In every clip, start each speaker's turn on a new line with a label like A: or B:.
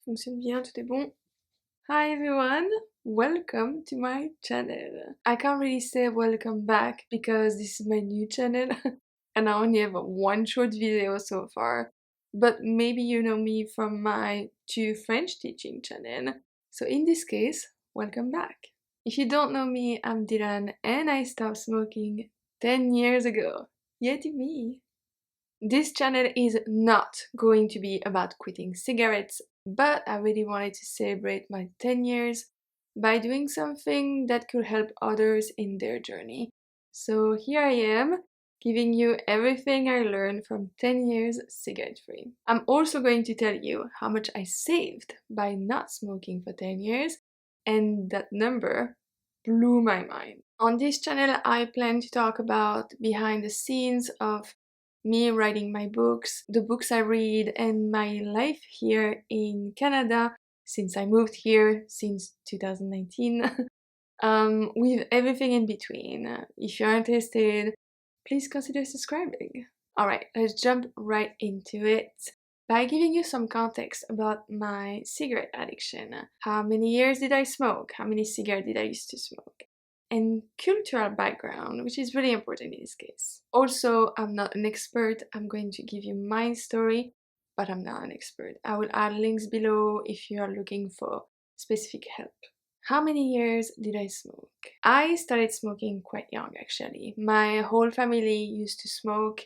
A: Fonctionne bien, tout est bon. Hi everyone, welcome to my channel. I can't really say welcome back because this is my new channel and I only have one short video so far. But maybe you know me from my two French teaching channel. So in this case, welcome back. If you don't know me, I'm Dylan and I stopped smoking 10 years ago. Yay to me! This channel is not going to be about quitting cigarettes, but I really wanted to celebrate my 10 years by doing something that could help others in their journey. So here I am, giving you everything I learned from 10 years cigarette-free. I'm also going to tell you how much I saved by not smoking for 10 years, and that number blew my mind. On this channel, I plan to talk about behind the scenes of me writing my books, the books I read, and my life here in Canada since I moved here since 2019, with everything in between. If you're interested, please consider subscribing. Alright, let's jump right into it by giving you some context about my cigarette addiction. How many years did I smoke? How many cigarettes did I used to smoke? And cultural background, which is really important in this case. Also, I'm not an expert. I'm going to give you my story, but I'm not an expert. I will add links below if you are looking for specific help. How many years did I smoke? I started smoking quite young actually. My whole family used to smoke.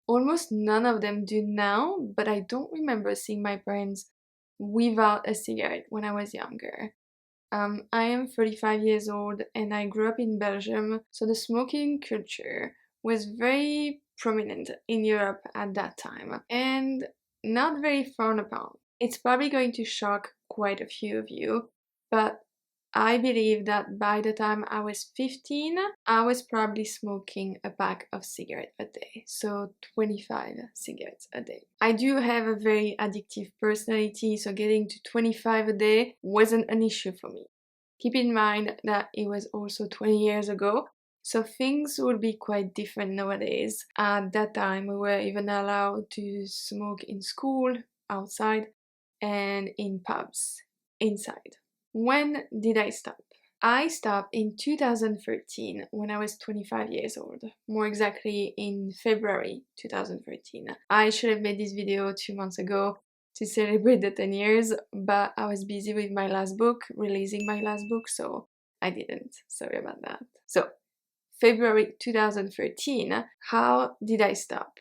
A: Almost none of them do now, but I don't remember seeing my parents without a cigarette when I was younger. I am 35 years old and I grew up in Belgium, so the smoking culture was very prominent in Europe at that time and not very frowned upon. It's probably going to shock quite a few of you, but I believe that by the time I was 15, I was probably smoking a pack of cigarettes a day, so 25 cigarettes a day. I do have a very addictive personality, so getting to 25 a day wasn't an issue for me. Keep in mind that it was also 20 years ago, so things would be quite different nowadays. At that time, we were even allowed to smoke in school, outside, and in pubs, inside. When did I stop? I stopped in 2013 when I was 25 years old, more exactly in February 2013. I should have made this video 2 months ago to celebrate the 10 years, but I was busy with my last book, releasing my last book, so I didn't. Sorry about that. So, February 2013, how did I stop?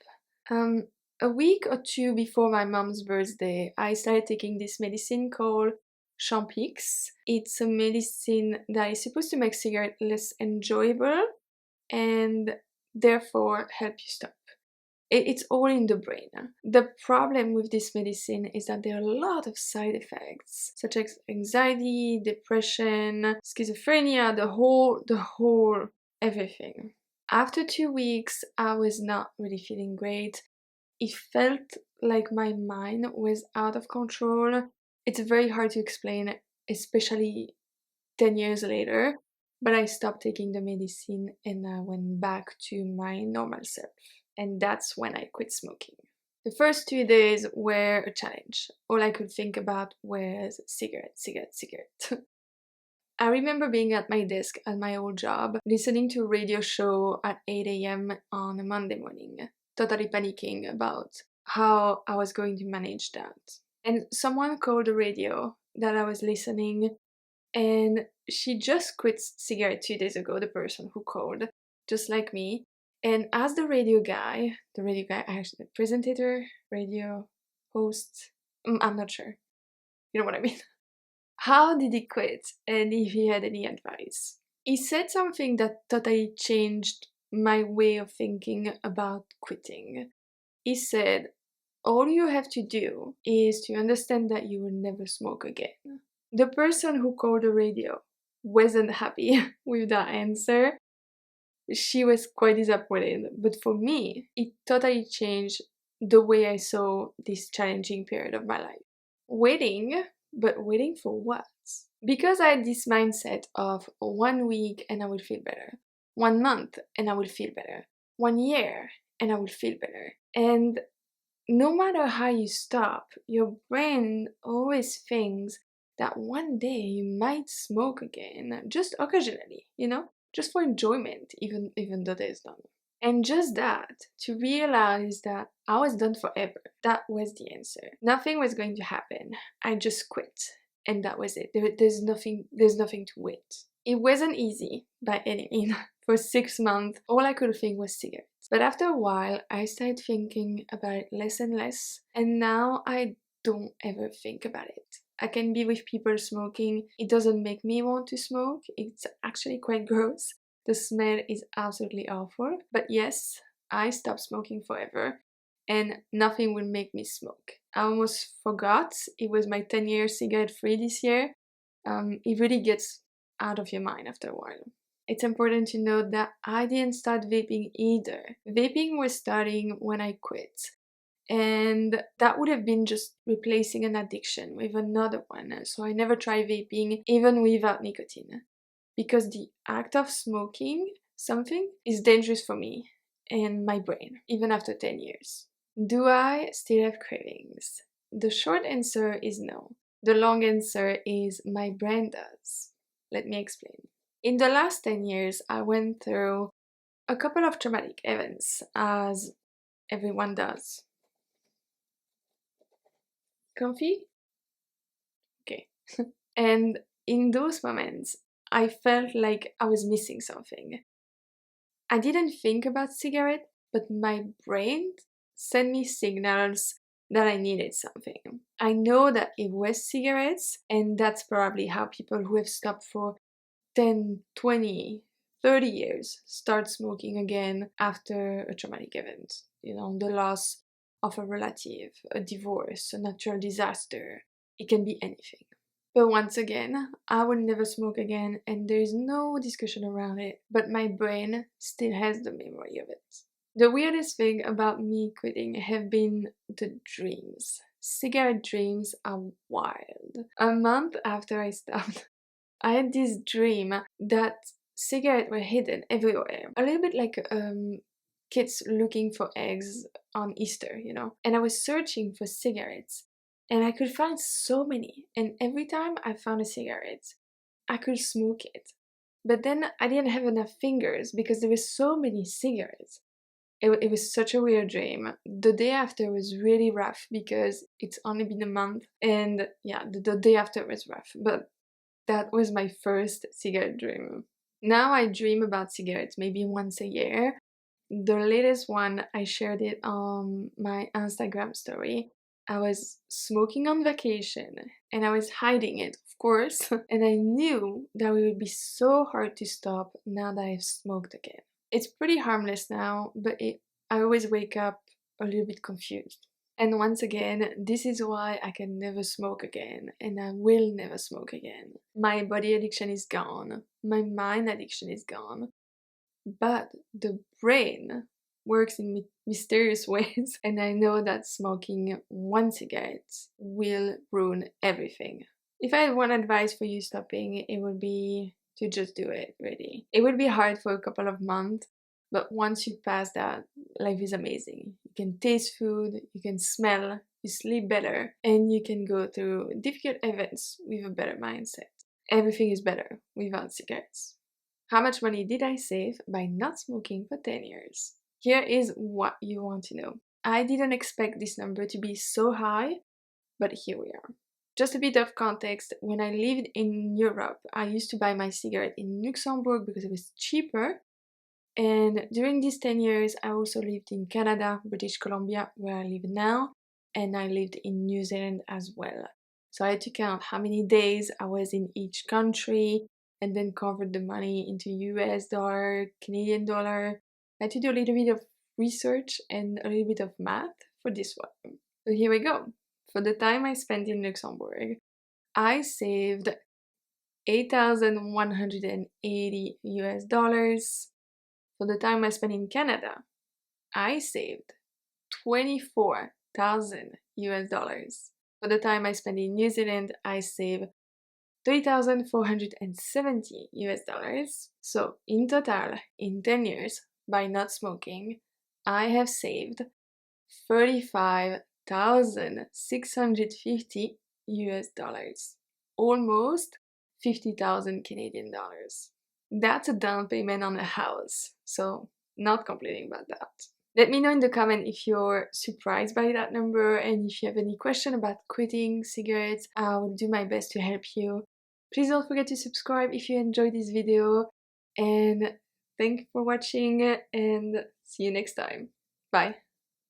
A: A week or two before my mom's birthday, I started taking this medicine called Champix. It's a medicine that is supposed to make cigarette less enjoyable and therefore help you stop. It's all in the brain. The problem with this medicine is that there are a lot of side effects, such as anxiety, depression, schizophrenia, the whole everything. After 2 weeks, I was not really feeling great. It felt like my mind was out of control. It's very hard to explain, especially 10 years later, but I stopped taking the medicine and I went back to my normal self. And that's when I quit smoking. The first 2 days were a challenge. All I could think about was cigarette. I remember being at my desk at my old job, listening to a radio show at 8 a.m. on a Monday morning, totally panicking about how I was going to manage that. And someone called the radio that I was listening, and she just quit cigarette 2 days ago, the person who called, just like me. And as the radio guy, actually, the presentator, radio host, I'm not sure. You know what I mean? How did he quit and if he had any advice? He said something that totally changed my way of thinking about quitting. He said, all you have to do is to understand that you will never smoke again. The person who called the radio wasn't happy with that answer. She was quite disappointed, but for me, it totally changed the way I saw this challenging period of my life. Waiting, but waiting for what? Because I had this mindset of 1 week and I will feel better, 1 month and I will feel better, 1 year and I will feel better. And no matter how you stop, your brain always thinks that one day you might smoke again, just occasionally, just for enjoyment, even though there's none. And just that, to realize that I was done forever, that was the answer. Nothing was going to happen. I just quit. And that was it. There's nothing to wait. It wasn't easy by any means. For 6 months, all I could think was cigarettes. But after a while, I started thinking about it less and less, and now I don't ever think about it. I can be with people smoking. It doesn't make me want to smoke. It's actually quite gross. The smell is absolutely awful. But yes, I stopped smoking forever, and nothing will make me smoke. I almost forgot it was my 10-year cigarette free this year. It really gets out of your mind after a while. It's important to note that I didn't start vaping either. Vaping was starting when I quit. And that would have been just replacing an addiction with another one. So I never tried vaping even without nicotine. Because the act of smoking something is dangerous for me and my brain, even after 10 years. Do I still have cravings? The short answer is no. The long answer is my brain does. Let me explain. In the last 10 years, I went through a couple of traumatic events, as everyone does. Comfy? Okay. And in those moments, I felt like I was missing something. I didn't think about cigarette, but my brain sent me signals that I needed something. I know that it was cigarettes, and that's probably how people who have stopped for 10, 20, 30 years start smoking again after a traumatic event. The loss of a relative, a divorce, a natural disaster. It can be anything. But once again, I will never smoke again, and there is no discussion around it, but my brain still has the memory of it. The weirdest thing about me quitting have been the dreams. Cigarette dreams are wild. A month after I stopped, I had this dream that cigarettes were hidden everywhere. A little bit like kids looking for eggs on Easter. And I was searching for cigarettes. And I could find so many. And every time I found a cigarette, I could smoke it. But then I didn't have enough fingers because there were so many cigarettes. It was such a weird dream. The day after was really rough because it's only been a month. And yeah, the day after was rough. But that was my first cigarette dream. Now I dream about cigarettes maybe once a year. The latest one, I shared it on my Instagram story. I was smoking on vacation and I was hiding it, of course. And I knew that it would be so hard to stop now that I've smoked again. It's pretty harmless now, but I always wake up a little bit confused. And once again, this is why I can never smoke again, and I will never smoke again. My body addiction is gone, my mind addiction is gone, but the brain works in mysterious ways, and I know that smoking one cigarette will ruin everything. If I had one advice for you stopping, it would be to just do it, really. It would be hard for a couple of months, but once you pass that, life is amazing. You can taste food, you can smell, you sleep better, and you can go through difficult events with a better mindset. Everything is better without cigarettes. How much money did I save by not smoking for 10 years? Here is what you want to know. I didn't expect this number to be so high, but here we are. Just a bit of context, when I lived in Europe, I used to buy my cigarette in Luxembourg because it was cheaper. And during these 10 years, I also lived in Canada, British Columbia, where I live now, and I lived in New Zealand as well. So I had to count how many days I was in each country and then convert the money into US dollar, Canadian dollar. I had to do a little bit of research and a little bit of math for this one. So here we go. For the time I spent in Luxembourg, I saved 8,180 US dollars. For the time I spent in Canada, I saved 24,000 US dollars. For the time I spent in New Zealand, I saved 3,470 US dollars. So in total, in 10 years, by not smoking, I have saved 4,650 US dollars, almost 50,000 Canadian dollars. That's a down payment on a house, so not complaining about that. Let me know in the comment if you're surprised by that number, and if you have any question about quitting cigarettes. I will do my best to help you. Please don't forget to subscribe if you enjoyed this video, and thank you for watching, and see you next time. Bye!